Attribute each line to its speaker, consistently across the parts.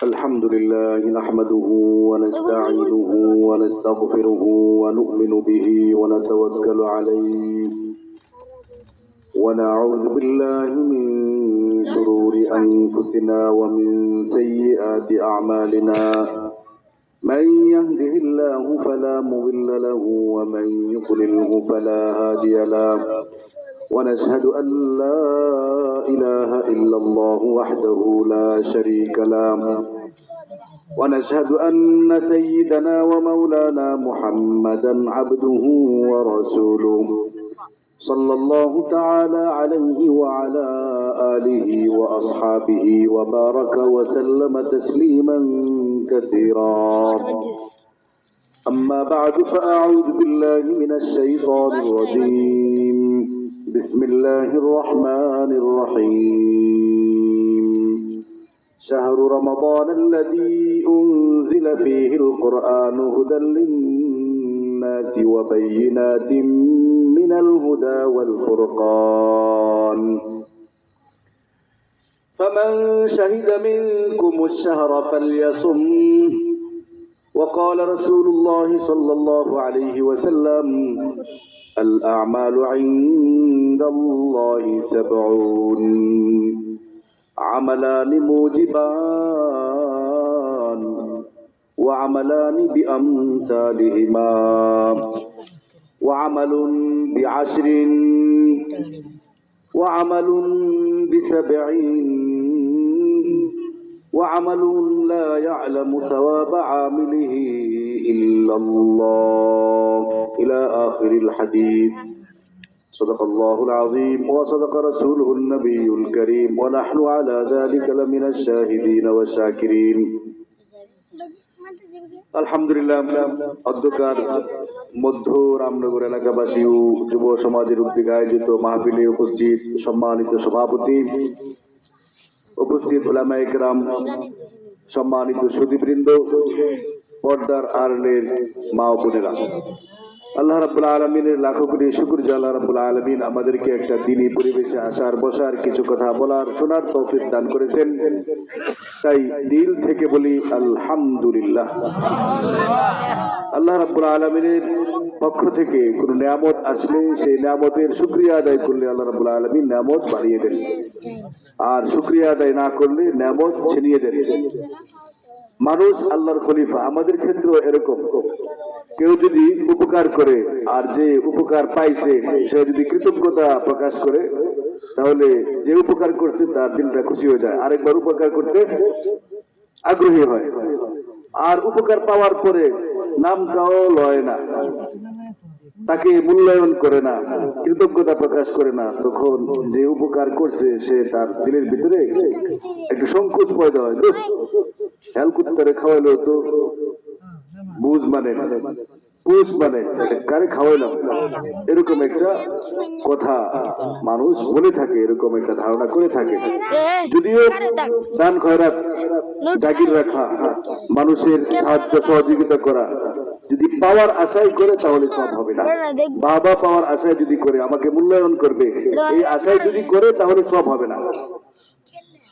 Speaker 1: الحمد لله نحمده ونستعينه ونستغفره ونؤمن به ونتوكل عليه ونعوذ بالله من شرور أنفسنا ومن سيئات أعمالنا من يهده الله فلا مضل له ومن يضلله فلا هادي له ونشهد أن لا إله إلا الله وحده لا شريك له ونشهد أن سيدنا ومولانا محمدا عبده ورسوله صلى الله تعالى عليه وعلى آله وأصحابه وبارك وسلم تسليما كثيرا أما بعد فأعوذ بالله من الشيطان الرجيم بسم الله الرحمن الرحيم شهر رمضان الذي أنزل فيه القرآن هدى للناس وبينات من الهدى والفرقان فمن شهد منكم الشهر فليصم وقال رسول الله صلى الله عليه وسلم الأعمال عند الله 70 عملان موجبان وعملان بأمثالهما وعمل ب10 وعمل ب70 وعمل لا يعلم ثواب عامله إلا الله إلى آخر الحديث صدق الله العظيم وصدق رسوله النبي الكريم ونحن على ذلك لمن الشاهدين والشاكرين আলহামদুলিল্লাহ। অধ্যকার মধ্য রামনগর এলাকাবাসী ও যুব সমাজের উদ্যোগে আয়োজিত মাহফিলে উপস্থিত সম্মানিত সভাপতি, উপস্থিত উলামায়ে কেরাম, সম্মানিত সুধীবৃন্দ, পর্দার আড়ালের মা ও বোনেরা, আল্লাহ রাব্বুল আলামিনের লাখো কোটি শুকর যে আল্লাহ রাব্বুল আলামিন আমাদেরকে একটা দ্বীনি পরিবেশে আসার, বসার, কিছু কথা বলার, শোনার তৌফিক দান করেছেন। তাই দিল থেকে বলি আলহামদুলিল্লাহ। আল্লাহ রাব্বুল আলামিনের পক্ষ থেকে কোন নিয়ামত আসলে সেই নিয়ামতের শুকরিয়া আদায় করলে আল্লাহ রাব্বুল আলামিন নিয়ামত বাড়িয়ে দেন, আর শুকরিয়া আদায় না করলে নিয়ামত ছিনিয়ে দেন। মানুষ আল্লাহর খলিফা, আমাদের ক্ষেত্রেও এরকম। কেউ যদি উপকার করে আর যে উপকার পাইছে সে যদি কৃতজ্ঞতা প্রকাশ করে, তাহলে যে উপকার করছে তার দিলটা খুশি হয়ে যায়, আরেকবার উপকার করতে আগ্রহী হয়। আর উপকার পাওয়ার পরে নামটাও লয় না, তাকে মূল্যায়ন করে না, কৃতজ্ঞতা প্রকাশ করে না, তখন যে উপকার করছে সে তার দিলের ভিতরে একটু সংকোচ পয়দা হয়। হেলকুত করে খাওয়াইলো তো বুঝ মানে পুষ মানে কারে খাওয়াইলাম, এরকম একটা কথা মানুষ বলে থাকে, এরকম একটা ধারণা করে থাকে। যদিও দান খয়রাত, জাগির রাখা, মানুষের সাহায্য সহযোগিতা করা যদি পাওয়ার আশাই করে তাহলে সব হবে না। বাবা পাওয়ার আশায় যদি করে, আমাকে মূল্যায়ন করবে এই আশায় যদি করে, তাহলে সব হবে না।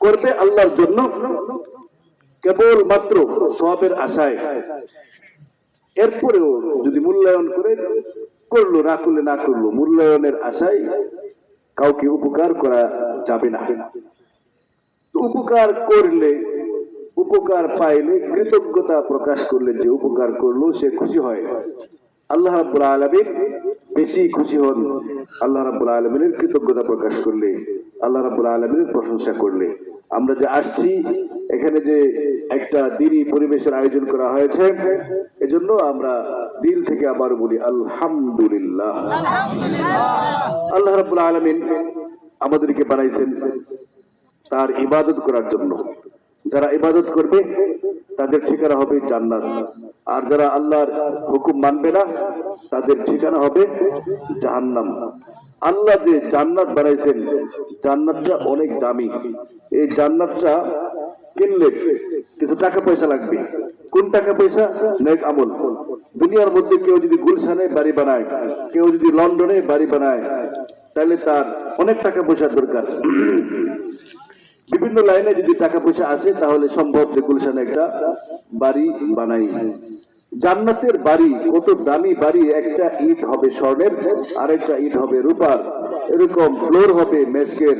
Speaker 1: করবে আল্লাহর জন্য, কেবল মাত্র সওয়াবের আশায়। এরপরেও যদি মূল্যায়ন করে, করলো, না করলে না করলো, মূল্যায়নের আশায় কাউকে উপকার করা যাবে না। উপকার করলে, উপকার পাইলে, কৃতজ্ঞতা প্রকাশ করলে যে উপকার করলো সে খুশি হয়। আল্লাহ রাব্বুল আলামিন বেশি খুশি হন আল্লাহ রাব্বুল আলামিনের কৃতজ্ঞতা প্রকাশ করলে, আল্লাহ রাব্বুল আলামিনের প্রশংসা করলে। আমরা যে আসছি এখানে, যে একটা দ্বীনি পরিবেশের আয়োজন করা হয়েছে, এজন্য আমরা দিল থেকে আবার বলি আলহামদুলিল্লাহ। আল্লাহ রাব্বুল আলামিন আমাদেরকে বানাইছেন তার ইবাদত করার জন্য। যারা ইবাদত করবে তাদের ঠিকানা হবে জান্নাত, আর যারা আল্লাহর হুকুম মানবে না তাদের ঠিকানা হবে জাহান্নাম। আল্লাহ যে জান্নাত বানাইছেন, জান্নাতটা অনেক দামি। এই জান্নাতটা কিনলে কিছু টাকা পয়সা লাগবে। কোন টাকা পয়সা? নেক আমল। দুনিয়ার মধ্যে কেউ যদি গুলশানে বাড়ি বানায়, কেউ যদি লন্ডনে বাড়ি বানায়, তাহলে তার অনেক টাকা পয়সার দরকার। বিভিন্ন লাইনে যদি টাকা পয়সা আসে তাহলে সম্ভব যে গুলশানে একটা বাড়ি বানাই। জান্নাতের বাড়ি কত দামি বাড়ি, একটা ইট হবে স্বর্ণের, আরেকটা ইট হবে রূপার, এরকম ফ্লোর হবে মেশকের,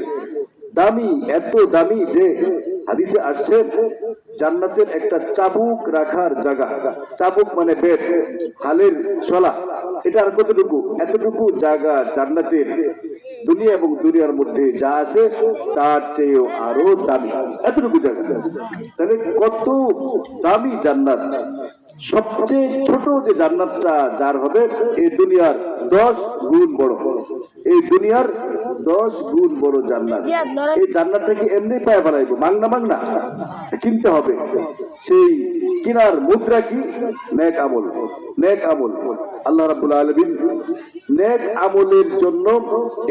Speaker 1: দামি, এত দামি যে হাদিসে আসছে জান্নাতের একটা চাবুক রাখার জায়গা, চাবুক মানে বেড, হালের শলা, এটা আর কতটুকু, এতটুকু জায়গা জান্নাতের দুনিয়া এবং দুনিয়ার মধ্যে যা আছে তার চেয়েও আরো দামি, এতটুকু জায়গা। তাহলে কত দামি জান্নাত। সবচেয়ে ছোট যে জান্নাতটা যার হবে এই দুনিয়ার 10 গুণ বড়, এই দুনিয়ার 10 গুণ বড় জান্নাত। এই জান্নাতটা কি এমনি পায় ফেলাইবো? মাংনা কিনতে হবে। সেই কিনার মুদ্রা কি? নেক আমল। নেক আমল। আল্লাহ রাব্বুল আলামিন নেক আমলের জন্য,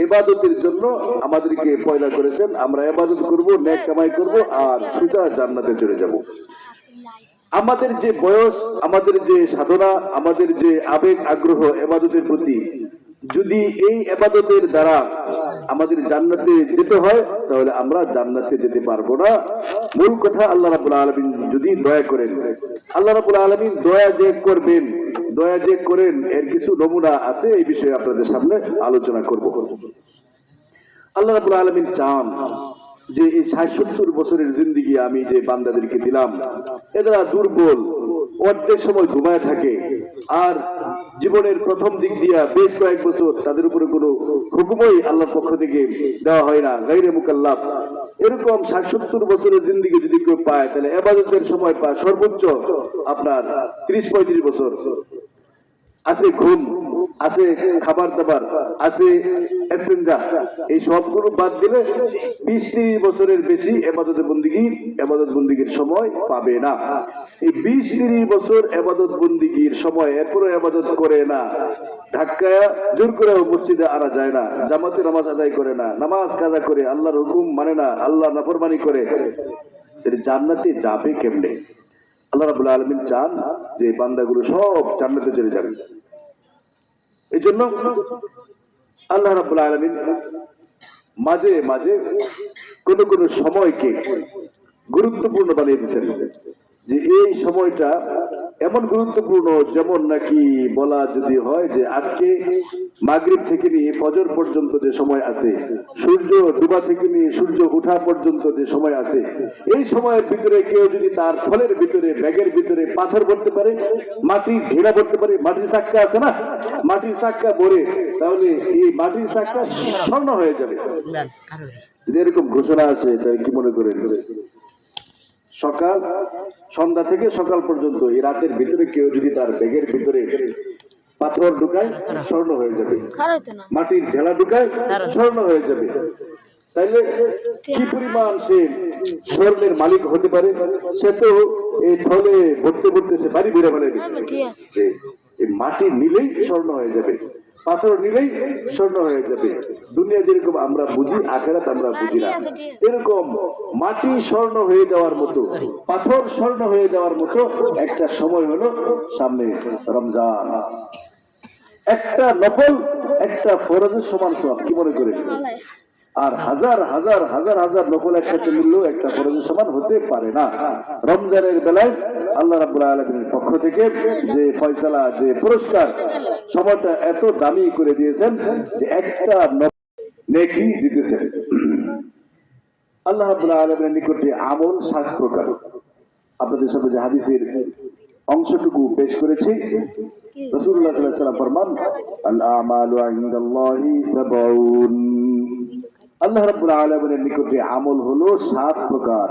Speaker 1: ইবাদতের জন্য আমাদেরকে পয়দা করেছেন। আমরা ইবাদত করব, নেক কামাই করব, আর সোজা জান্নাতে চলে যাব। আমাদের যে বয়স, আমাদের যে সাধনা, আমাদের যে আবেগ আগ্রহ ইবাদতের প্রতি, যদি এই ইবাদতের দ্বারা আমাদের জান্নাতে যেতে হয় তাহলে আমরা জান্নাতে যেতে পারবো না। মূল কথা, আল্লাহ রাব্বুল আলামিন যদি দয়া করেন, আল্লাহ রাব্বুল আলামিন দয়া যে করবেন, দয়া যে করেন, এর কিছু নমুনা আছে, এই বিষয়ে আপনাদের সামনে আলোচনা করব। আল্লাহ রাব্বুল আলামিন চান যে এই 60-70 বছরের জিন্দেগি আমি যে বান্দাদেরকে দিলাম, এরা দুর্বল, অর্ধেক সময় ঘুমায় থাকে, আর জীবনের প্রথম দিক দিয়া বেশ কয়েক বছর তাদের উপরে কোনো হুকুমই আল্লাহর পক্ষ থেকে দেওয়া হয় না, গায়রে মুকাল্লাফ। এরকম 60-70 বছরের জিন্দেগি যদি কেউ পায়, তাহলে ইবাদতের সময় পায় সর্বোচ্চ আপনার 30-35 বছর। আছে ঘুম, আছে খাবার দাবার, আছে ইস্তেঞ্জা, এই সবগুলো বাদ দিলে 20-30 বছরের বেশি ইবাদত বন্দিগির সময় পাবে না। এই 20-30 বছর ইবাদত বন্দিগির সময় এরপরও ইবাদত করে না, ধাক্কায়া জোর করে মসজিদে আনা যায় না, জামাতে নামাজ আদায় করে না, নামাজ কাজা করে, আল্লাহর হুকুম মানে না, আল্লাহ নাফরমানি করে, জান্নাতে যাবে কেমনে? আল্লাহ রাব্বুল আলামিন চান যে বান্দাগুলো সব জান্নাতে চলে যাবে। এই জন্য আল্লাহ রাব্বুল আলামিন মাঝে মাঝে কোন কোন সময়কে গুরুত্বপূর্ণ বানিয়ে দিয়েছেন, যে এই সময়টা এমন গুরুত্বপূর্ণ, যেমন নাকি বলা যদি হয় যে আজকে মাগরিব থেকে নিয়ে ফজর পর্যন্ত যে সময় আছে, সূর্য ডুবা থেকে নিয়ে সূর্য ওঠা পর্যন্ত যে সময় আছে, এই সময়ের ভিতরে কেউ যদি তার ফলের ভিতরে, ব্যাগের ভিতরে পাথর ভরতে পারে, মাটির ঢেলা ভরতে পারে, মাটির চাক্কা আছে না, মাটির চাক্কা ভরে, তাহলে এই মাটির চাক্কা স্বর্ণ হয়ে যাবে। যদি এরকম ঘোষণা আছে, তাই কি মনে করেন? সকাল সন্ধ্যা থেকে সকাল পর্যন্ত এই রাতের ভিতরে কেউ যদি তার ব্যাগের ভিতরে পাথর ঢুকায়, স্বর্ণ হয়ে যাবে, মাটির ঢেলা ঢুকায়, স্বর্ণ হয়ে যাবে। তাইলে কি পরিমাণ সে স্বর্ণের মালিক হতে পারে? সে তো এই থলে ভরতে ভরতে সে বাড়ি বেড়ে ফেলে, এই মাটি নিলেই স্বর্ণ হয়ে যাবে, পাথর নিলেই স্বর্ণ হয়ে যাবে। দুনিয়া যেরকম আমরা বুঝি, আখিরাত আমরা বুঝি না। এরকম মাটি স্বর্ণ হয়ে যাওয়ার মতো, পাথর স্বর্ণ হয়ে যাওয়ার মতো একটা সময় হলো সামনে রমজান। একটা নফল, একটা ফরজের সমান সওয়াব, কি মনে করেন? আর হাজার হাজার হাজার হাজার নফল একসাথে মিললেও একটা ফরজের সমান হতে পারে না। রমজানের বেলায় আল্লাহ রাব্বুল আলামিনের পক্ষ থেকে যে ফয়সালা, যে পুরস্কার, সময়টা এত দামি করে দিয়েছেন যে একটা নেকি দিতেছেন। আল্লাহ রাব্বুল আলামিনের নিকটে আমল 7 প্রকার। আপনাদের সামনে যে হাদিসের অংশটুকু পেশ করেছি, রাসূলুল্লাহ সাল্লাল্লাহু আলাইহি ওয়াসাল্লাম ফরমান, আল আমালু ইনদাল্লাহি সাবউন। আল্লাহ রাব্বুল আলামিনের নিকটে আমল হলো 7 প্রকার।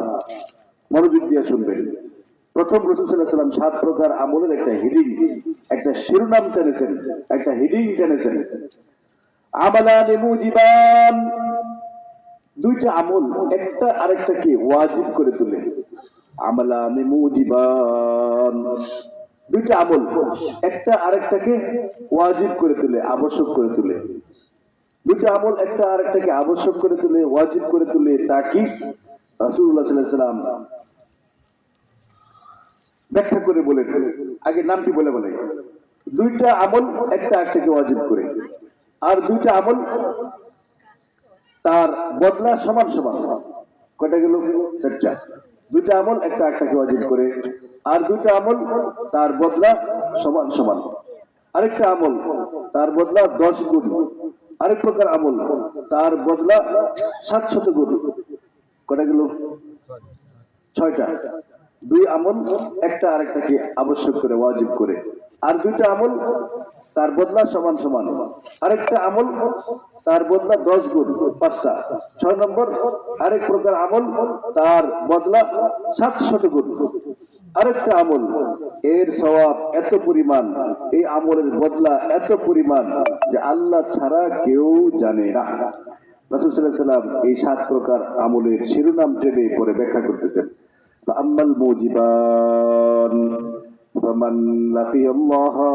Speaker 1: মনোযোগ দিয়ে শুনবেন। প্রথম রাসূল সাল্লাল্লাহু আলাইহি ওয়াসাল্লাম 7 প্রকার আমলের একটা হেডিং, একটা শিরোনাম টেনেছেন, একটা হেডিং টেনেছেন। আমালানি মুজিবান, দুইটা আমল একটা আরেকটাকে ওয়াজিব করে তোলে। আমালানি মুজিবান, দুইটা আমল একটা আরেকটাকে ওয়াজিব করে তোলে, আবশ্যক করে তোলে। দুইটা আমল একটা আরেকটাকে আবশ্যক করে তোলে, ওয়াজিব করে তোলে। তা কি? রাসূলুল্লাহ সাল্লাল্লাহু আলাইহি ওয়াসাল্লাম ব্যাখ্যা করে বলেন, আগে নামটি বলে বলে। দুইটা আমল একটা আরেকটাকে ওয়াজিব করে, আর দুইটা আমল তার বদলা সমান সমান। কয়টা গেল? 4টা। 2টা আমল একটা একটাকে ওয়াজিব করে, আর 2টা আমল তার বদলা সমান সমান। আরেকটা আমল তার বদলা 10 গুণ, আরেক প্রকার আমল তার বদলা 700 গুণ। কয়টা গেল? 6টা। 2 আমল একটা আরেকটাকে আবশ্যক করে ওয়াজিব করে, আর 2টা আমল তার বদলা সমান সমান, আরেকটা আমল তার বদলা 10 গুণ, 5টা। 6 নম্বর আরেক প্রকার আমল তার বদলা 700 গুণ। আরেকটা আমল এর সওয়াব এত পরিমাণ, এই আমলের বদলা এত পরিমাণ যে আল্লাহ ছাড়া কেউ জানে না। রাসূল সাল্লাল্লাহু আলাইহি ওয়াসাল্লাম এই 7 প্রকার আমলের শিরোনাম টেনে পরে ব্যাখ্যা করতেছেন। আম্মাল মুজিবান ফামান লাকিয়াল্লাহা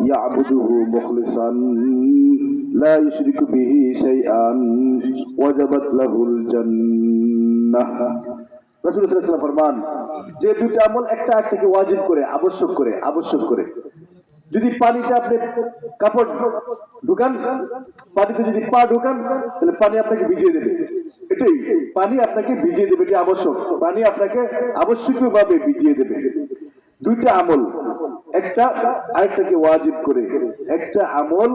Speaker 1: ইয়াবুদুহু মুখলিসান লা ইউশরিকু বিহি শাইআন ওয়াজাবাত লাহুল জান্নাহ। রাসূল সাল্লাল্লাহু আলাইহি ওয়াসাল্লাম ফরমান, যে 2টা আমল একটা একটাকে ওয়াজিব করে, আবশ্যক করে। যদি পানিতে আপনি কাপড় ঢুকান, পানিতে যদি পা ঢুকান, তাহলে পানি আপনাকে ভিজিয়ে দেবে। এটাই, পানি আপনাকে ভিজিয়ে দেবে, এটি আবশ্যক। পানি আপনাকে আবশ্যকীয়ভাবে ভিজিয়ে দেবে। 2টা আমল একটা আরেকটাকে ওয়াজিব করে। একটা আমল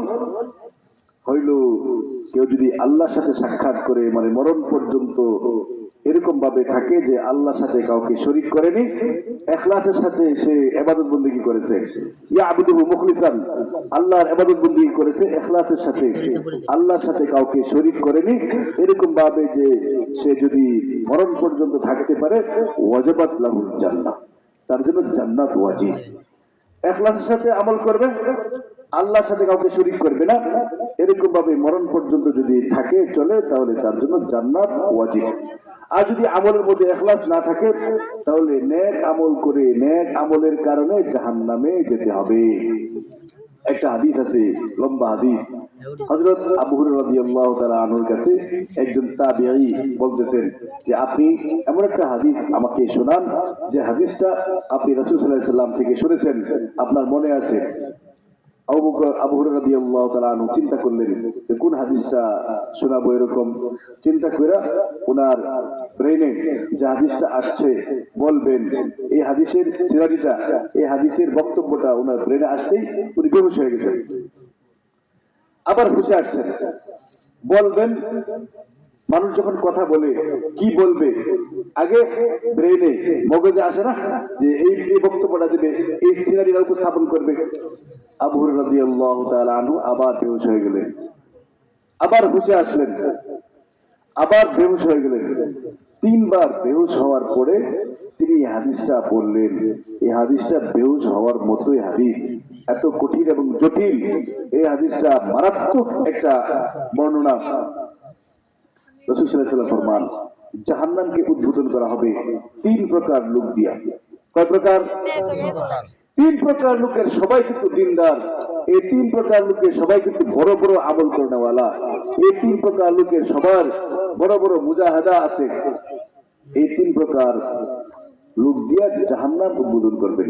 Speaker 1: হইল কেউ যদি আল্লাহর সাথে সাক্ষাৎ করে, মানে মরণ পর্যন্ত এরকম ভাবে থাকে যে আল্লাহর সাথে কাউকে শরীক করেনি, ইখলাসের সাথে সে ইবাদত বন্দেগী করেছে, ইয়াবুদুহু মুখলিসান, আল্লাহর ইবাদত বন্দেগী করেছে ইখলাসের সাথে, আল্লাহর সাথে কাউকে শরীক করেনি, এরকম ভাবে যে সে যদি মরণ পর্যন্ত থাকতে পারে, ওয়াজাবাত লাহুল জান্নাহ, তার জন্য জান্নাত ওয়াজিব। ইখলাসের সাথে আমল করবে, আল্লাহর সাথে কাউকে শরীক করবে না, এরকম ভাবে মরণ পর্যন্ত যদি থাকে চলে, তাহলে তার জন্য জান্নাত ওয়াজিব। আর যদি আমলের মধ্যে ইখলাস না থাকে, তাহলে নেক আমল করে নেক আমলের কারণে জাহান্নামে যেতে হবে। একটা হাদিস আছে, লম্বা হাদিস। হযরত আবু হুরায়রা রাদিয়াল্লাহু তাআলা আনহুর কাছে একজন তাবিঈ বলতেছেন যে আপনি এমন একটা হাদিস আমাকে শোনান যে হাদিসটা আপনি রাসূল সাল্লাল্লাহু আলাইহি ওয়াসাল্লাম থেকে শুনেছেন, আপনার মনে আছে। আবু হুরায়রা রাদিয়াল্লাহু তাআলা আনহু চিন্তা করলেন যে কোন হাদিসটা শোনাবো। এরকম চিন্তা করে ওনার ব্রেনে যে হাদিসটা আসছে বলবেন, এই হাদিসের সিনারিটা, এই হাদিসের বক্তব্যটা ওনার ব্রেনে আসতেই উনি বেহুশ হয়ে গেছেন। আবার হুঁশে আসছেন, বলবেন। মানুষ যখন কথা বলে কি বলবে, আগে ব্রেনে মগজে আসে না যে এই বক্তব্যটা দেবে, এই সিনারিটা উপস্থাপন করবে। আবু হুরায়রা রাদিয়াল্লাহু তাআলা আনহু আবার বেহুশ হয়ে গেলেন, আবার হুঁশে আসলেন, আবার বেহুশ হয়ে গেলেন। 3 বার বেহুশ হওয়ার পরে তিনি এই হাদিসটা বললেন। এই হাদিসটা বেহুশ হওয়ার মতোই হাদিস, এত কঠিন এবং জটিল। এই হাদিসটা মারাত্মক একটা বর্ণনা। রাসূল সাল্লাল্লাহু আলাইহি ওয়াসাল্লাম ফরমান, জাহান্নামকে উদ্বোধন করা হবে 3 প্রকার লোক দিয়া। কয় প্রকার? 3 প্রকার লোকের সবাই কিন্তু দিনদার। এই 3 প্রকার লোকের সবাই কিন্তু বড় বড় আমল করেনেওয়ালা। এই 3 প্রকার লোকের সবার বড় বড় মুজাহাদা আছে। এই 3 প্রকার লোক দিয়া জাহান্নাম উদ্বোধন করবেন।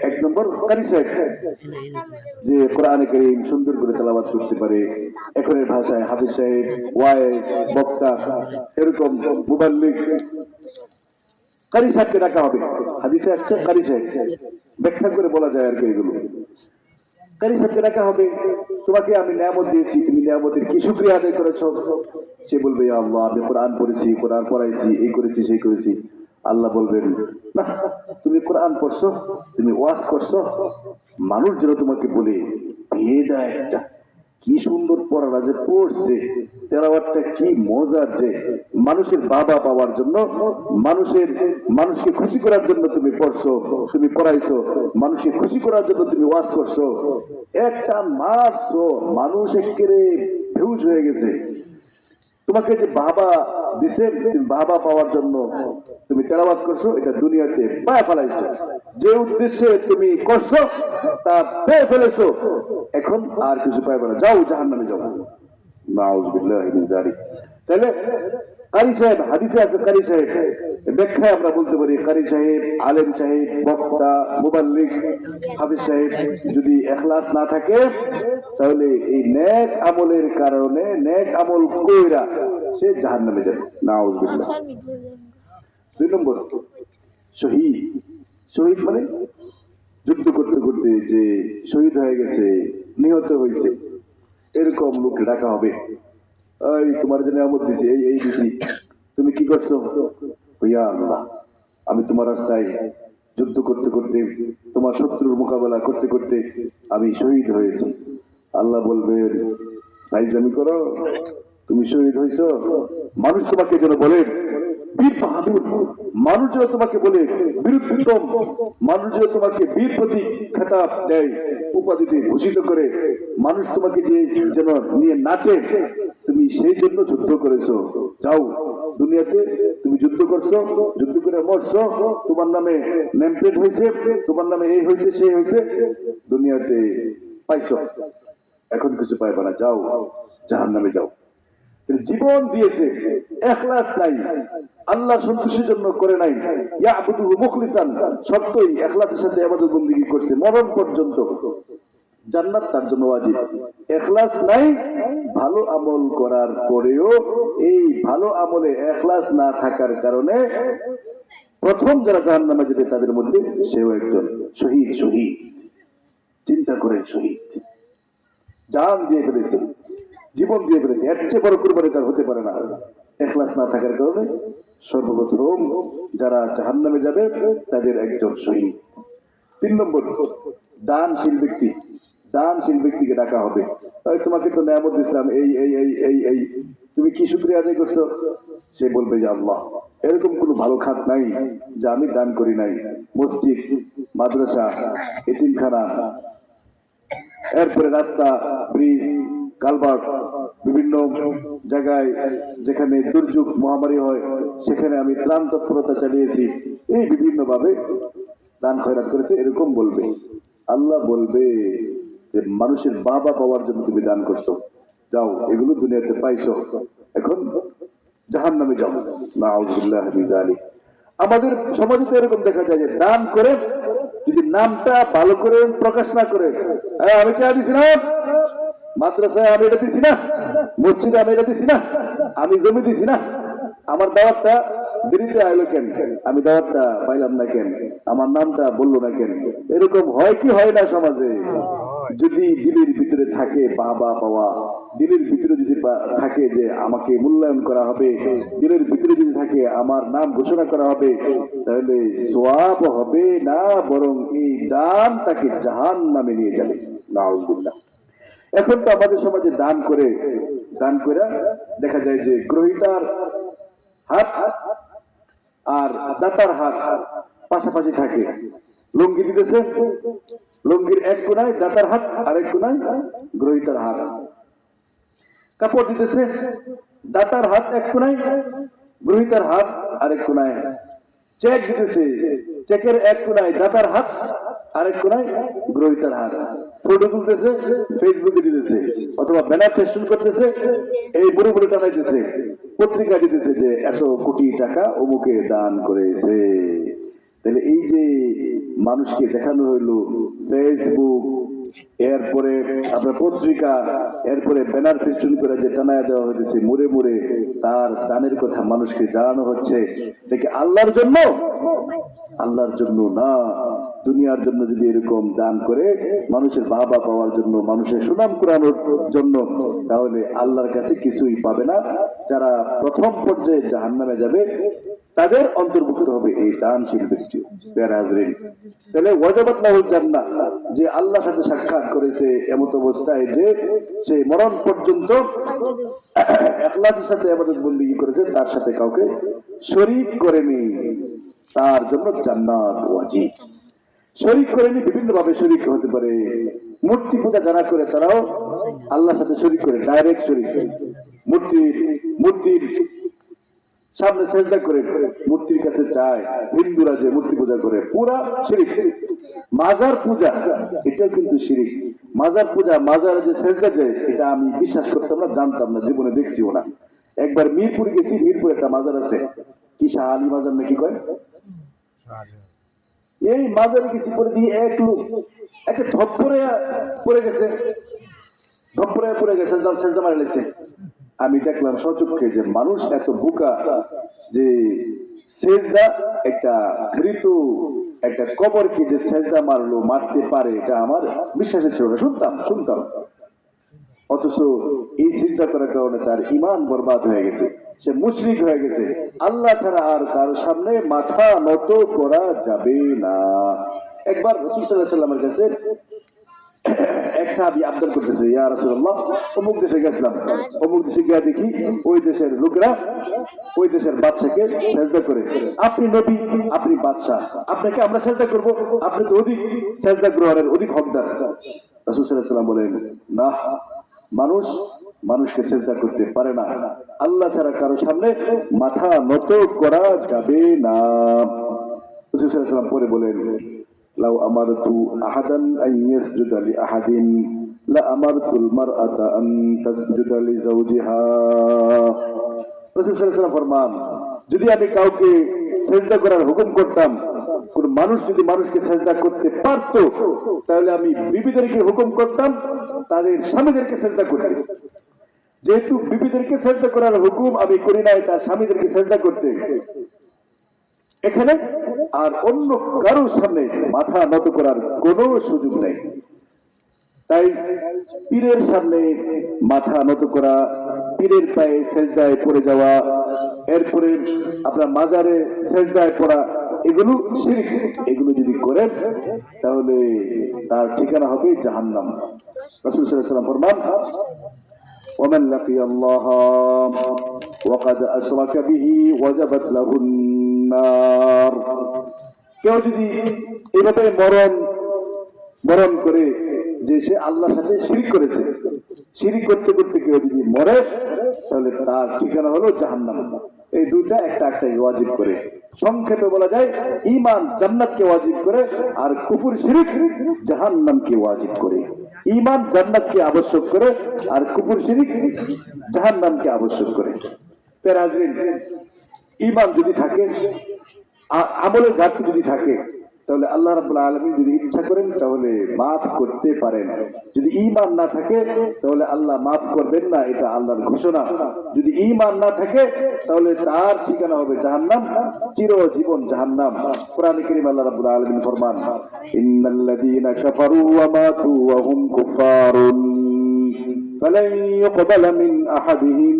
Speaker 1: এক নম্বর কারি সাহেব, যে কোরআনে কারীম সুন্দর করে তেলাওয়াত করতে পারে, এখনের ভাষায় হাফেজ সাহেব, ওয়াইজ, বক্তা, এরকম মুবাল্লিগ। কারি সাহেবকে ডাকা হবে, হাদিসে আসছে কারি সাহেব, ব্যাখ্যা করে বলা যায় আর কি। এগুলো কারি সাহেবকে ডাকা হবে, তোমাকে আমি নিয়ামত দিয়েছি, তুমি নিয়ামতের কি শুকরিয়া আদায় করেছো? সে বলবে, ইয়া আল্লাহ, আমি কোরআন পড়েছি, কোরআন পড়াইছি, এই করেছি সেই করেছি। আল্লাহ বলবেন, না, তুমি কোরআন পড়ছো, তুমি ওয়াজ করছো, মানুষ যেন তোমাকে বলে ভেদা একটা কি সুন্দর পড়াটা যে পড়ছে, তেলাওয়াতটা কি মজার, যে মানুষের বাবা পাওয়ার জন্য, মানুষকে খুশি করার জন্য তুমি পড়ছো, তুমি পড়াইছো, মানুষকে খুশি করার জন্য তুমি ওয়াজ করছো। একটা মাসও মানুষ একেবারে বেহুশ হয়ে গেছে। তোমাকে যে বাবা দিছে, তুমি বাবা পাওয়ার জন্য তুমি তেলাওয়াত করছো, এটা দুনিয়াতে পায়ে ফেলাইছো। যে উদ্দেশ্যে তুমি করছো তা পেয়ে ফেলেছো, এখন আর কিছু পাইবে না, যাও জাহান্নামে যাও। নাউযুবিল্লাহি মিন যালিক। তাহলে কারি সাহেব, হাদিসে আছে কারি সাহেব, ব্যাখ্যায় আমরা বলতে পারি কারি সাহেব, আলেম সাহেব, বক্তা, মুবাল্লিগ, হাফেজ সাহেব যদি ইখলাস না থাকে, তাহলে এই নেক আমলের কারণে, নেক আমল কইরা সে জাহান্নামে যাবে। নাউযুবিল্লাহ। 2 নম্বর শহীদ। শহীদ মানে যুদ্ধ করতে করতে যে শহীদ হয়ে গেছে, নিহত হয়েছে, এরকম লোক ডাকা হবে, এই তোমার যে নিয়ামত দিছি, এই এই দিছি, তুমি কি করছো? ইয়া আল্লাহ, আমি তোমার রাস্তায় যুদ্ধ করতে করতে, তোমার শত্রুর মোকাবেলা করতে করতে আমি শহীদ হয়েছি। আল্লাহ বলবে, ফাইজলামি করো, তুমি শহীদ হয়েছ? মানুষ তোমাকে যেন বলে বীর বাহাদুর, মানুষ যেন তোমাকে বলে বীর উত্তম, মানুষ যেন তোমাকে বীর প্রতীক খেতাব দেয়, উপাধিতে ভূষিত করে, মানুষ তোমাকে যেন নিয়ে নাচে, তুমি সেই জন্য যুদ্ধ করেছো। যাও, দুনিয়াতে তুমি যুদ্ধ করছো, যুদ্ধ করে মরছো, তোমার নামে নেমপ্লেট হয়েছে, তোমার নামে এই হয়েছে সেই হয়েছে, দুনিয়াতে পাইছো, এখন কিছু পাইবা না, যাও জাহান্নামে যাও। জীবন দিয়েছে, ইখলাস নাই, আল্লাহ সন্তুষ্টির জন্য করে নাই, ইয়াবুদুহু মুখলিসান, সত্যই ইখলাসের সাথে ইবাদত বندگی করছে মরণ পর্যন্ত, জান্নাত তার জন্য ওয়াজিব। ইখলাস নাই, ভালো আমল করার পরেও এই ভালো আমলে ইখলাস না থাকার কারণে প্রথম যারা জাহান্নামে যাবে তাদের মধ্যে সেও একজন শহীদ। শহীদ, চিন্তা করেন, শহীদ জান দিয়ে ফেলেছে, জীবন দিয়ে ফেলেছে, এর চেয়ে বড় কুরবানি তার হতে পারে না। ইখলাস না থাকার কারণে সর্বপ্রথম যারা জাহান্নামে যাবে তাদের একজন শহীদ। 3 নম্বর দানশীল ব্যক্তি। দানশীল ব্যক্তিকে ডাকা হবে, তোমাকে তো নিয়ামত দিলাম, এই এই এই এই এই তুমি কি শুকরিয়া আদায় করছো? সে বলবে যে আল্লাহ, এরকম কোনো ভালো খাত নাই যা আমি দান করি নাই। মসজিদ, মাদ্রাসা, এতিমখানা, এরপরে রাস্তা, ব্রিজ, কালভার্ট, বিভিন্ন জায়গায় যেখানে দুর্যোগ মহামারী হয় সেখানে আমি ত্রাণ তৎপরতা চালিয়েছি, এই বিভিন্ন ভাবে দান খয়রাত করেছে, এরকম বলবে। আল্লাহ বলবে যে মানুষের বাবা পাওয়ার জন্য তুমি দান করছো, যাও, এগুলো দুনিয়াতে পাইছো, এখন জাহান্নামে যাও। নাউযুবিল্লাহ মিন যালিক। আমাদের সমাজে তো এরকম দেখা যায় যে দান করে যদি নামটা ভালো করে প্রকাশ না করে, আমি কে দিছি না, মাদ্রাসায় আমি এটা দিছি না, মসজিদে আমি এটা দিছি না, আমি জমি দিছি না, আমার দাওয়াতটা দেরিতে আইলো কেন, আমি দাওয়াতটা পাইলাম না কেন, আমার নামটা বললো না কেন, এরকম হয় কি হয় না সমাজে? যদি দিলের ভিতরে থাকে বাবা পাওয়া, দিলের ভিতরে যদি থাকে যে আমাকে মূল্যায়ন করা হবে, দিলের ভিতরে যদি থাকে আমার নাম ঘোষণা করা হবে, তাহলে সওয়াব হবে না, বরং এই দান তাকে জাহান্নামে নিয়ে যাবে। নাউযুবিল্লাহ। এখন তো আমাদের সমাজে দান করে দেখা যায় যে গ্রহীতার হাত আর দাতার হাত পাশাপাশি থাকে। লুঙ্গি দিতেছে, লুঙ্গির এক কোনায় দাতার হাত, আরেক কোনায় গ্রহীতার হাত। কাপড় দিতেছে, দাতার হাত এক কোনায়, গ্রহীতার হাত আরেক কোনায়। চেক দিতেছে, চেকের এক কোনায় দাতার হাত, আরেক কোনায় গ্রহীতার হাত। ফটো তুলতেছে, ফেসবুকে দিতেছে, অথবা ব্যানার ফেস্টুন করতেছে, এই বড় বড় টানাইতেছে, পত্রিকা দিতেছে যে এত কোটি টাকা অমুকে দান করেছে। তাহলে এই যে মানুষকে দেখানো হইলো ফেসবুক, এরপরে আপনার পত্রিকা, এরপরে ব্যানার ফেস্টুন করে যে টানায় দেওয়া হয়েছে, মুড়ে মুড়ে তার দানের কথা মানুষকে জানানো হচ্ছে, দেখে আল্লাহর জন্য? আল্লাহর জন্য না। দুনিয়ার জন্য যদি এরকম দান করে মানুষের বাবা পাওয়ার জন্য, মানুষের সুনাম কুড়ানোর জন্য, তাহলে আল্লাহর কাছে কিছুই পাবে না। যারা প্রথম পর্যায়ে জাহান্নামে যাবে তাদের অন্তর্ভুক্ত হবে এই দানশীল ব্যক্তি। তাহলে ওয়াজাবাত লাহুল জান্নাহ, যে আল্লাহর সাথে সাক্ষাৎ করেছে এমত অবস্থায় যে সে মরণ পর্যন্ত ইখলাসের সাথে ইবাদত বندگی করেছে, তার সাথে কাউকে শরীক করেনি, তার জন্য জান্নাত ওয়াজিব। শরীক করেনি, বিভিন্ন ভাবে শরীক হতে পারে। মূর্তি পূজা যারা করে তারাও আল্লাহর সাথে শরীক করে, ডাইরেক্ট শরীক। মূর্তির সামনে সেজদা করে, মূর্তির কাছে চায়, হিন্দুরা যে মূর্তি পূজা করে, পুরা শিরিক। মাজার পূজা, এটাও কিন্তু শিরিক। মাজার পূজা, মাজার যে সেজদা যায়, এটা আমি বিশ্বাস করতাম না, জানতাম না, জীবনে দেখছিও না। একবার মিরপুর গেছি, মিরপুর একটা মাজার আছে, কি শাহ আলী মাজার নাকি কয়, এই মাজারে গেছি, পরে দিয়ে এক লোক একটা ধপ পড়ে গেছে, ধপ পড়ে গেছে, সেজদা মারে লেছে। আমি দেখলাম স্বচক্ষে যে মানুষ এত বোকা যে সেজদা একটা মৃত একটা কবরকে যে সেজদা মারলো মারতে পারে, এটা আমার বিশ্বাসের ছিল না। শুনতাম অথচ এই চিন্তা করার কারণে তার ঈমান বরবাদ হয়ে গেছে, সে মুশরিক হয়ে গেছে। আল্লাহ ছাড়া আর কার সামনে মাথা নত করা যাবে না। একবার রাসূল সাল্লাল্লাহু আলাইহি ওয়াসাল্লামের কাছে এক সাহাবী আবদার করতেছে, ইয়া রাসূলুল্লাহ, অমুক দেশে গেছিলাম, অমুক দেশে গিয়ে দেখি ওই দেশের লোকেরা ওই দেশের বাদশাকে সেজদা করে। আপনি নবী, আপনি বাদশা, আপনাকে আমরা সেজদা করব? আপনি তো অধিক সেজদা গ্রহণের অধিক হকদার। রাসূল সাল্লাল্লাহু আলাইহি ওয়াসাল্লাম বলেন, না, মানুষকে সেজদা করতে পারে না, আল্লাহ ছাড়া কারো সামনে মাথা নত করা যাবে না। রাসূল সাল্লাল্লাহু আলাইহি ওয়াসাল্লাম পরে বলেন, লাউ আমারতু আহাদান আন ইয়াসজুদা লি আহাদিন লা আমারতুল মারআতা আন তাসজুদা লি যাওজিহা। রাসূল সাল্লাল্লাহু আলাইহি ওয়াসাল্লাম ফরমান, যদি আমি কাউকে সেজদা করার হুকুম করতাম, কোন মানুষ যদি মানুষকে সেজদা করতে পারত, তাহলে আমি বিবিদেরকে হুকুম করতাম তাদের স্বামীদেরকে সেজদা করতে। যেহেতু বিবিদেরকে সেজদা করার হুকুম আমি করি নাই তার স্বামীদেরকে সেজদা করতে, এখানে আর অন্য কারোর সামনে মাথা নত করার কোনো সুযোগ নেই। তাই পীরের সামনে মাথা নত করা, পীরের পায়ে সেজদায় পড়ে যাওয়া, এরপরে আপনার মাজারে সেজদায় পড়া, এগুলো শিরক। এগুলো যদি করেন তাহলে তার ঠিকানা হবে জাহান্নাম। রাসূল সাল্লাল্লাহু আলাইহি ওয়াসাল্লাম ফরমান, ومن لقي الله وقد أشرك به وجبت له النار। কেউ যদি এভাবে মরণ করে যে সে আল্লাহর সাথে শিরক করেছে, শিরক করতে করতে কেউ যদি মরে তাহলে তার ঠিকানা হলো জাহান্নাম। এই দুইটা একটা ওয়াজিব করে। সংক্ষেপে বলা যায়, ঈমান জান্নাতকে ওয়াজিব করে আর কুফর শিরক জাহান্নামকে ওয়াজিব করে। ঈমান জান্নাতকে আবশ্যক করে আর কুফর শিরক জাহান্নামকে আবশ্যক করে। তার হাজরিন, ঈমান যদি থাকে, আমলের ঘাটতি যদি থাকে, তাহলে আল্লাহ রাব্বুল আলামিন যদি ইচ্ছা করেন তাহলে মাফ করতে পারেন। যদি ঈমান না থাকে তাহলে আল্লাহ মাফ করবেন না, এটা আল্লাহর ঘোষণা। যদি ঈমান না থাকে তাহলে তার ঠিকানা হবে জাহান্নাম, চিরজীবন জাহান্নাম। কোরআনে কারীম আল্লাহ রাব্বুল আলামিন ফরমান, ইন্নাল্লাযীনা কাফারু ওয়া মাতু ওয়া হুম কুফফারুন ফালান ইউকবালা মিন আহাদিহিম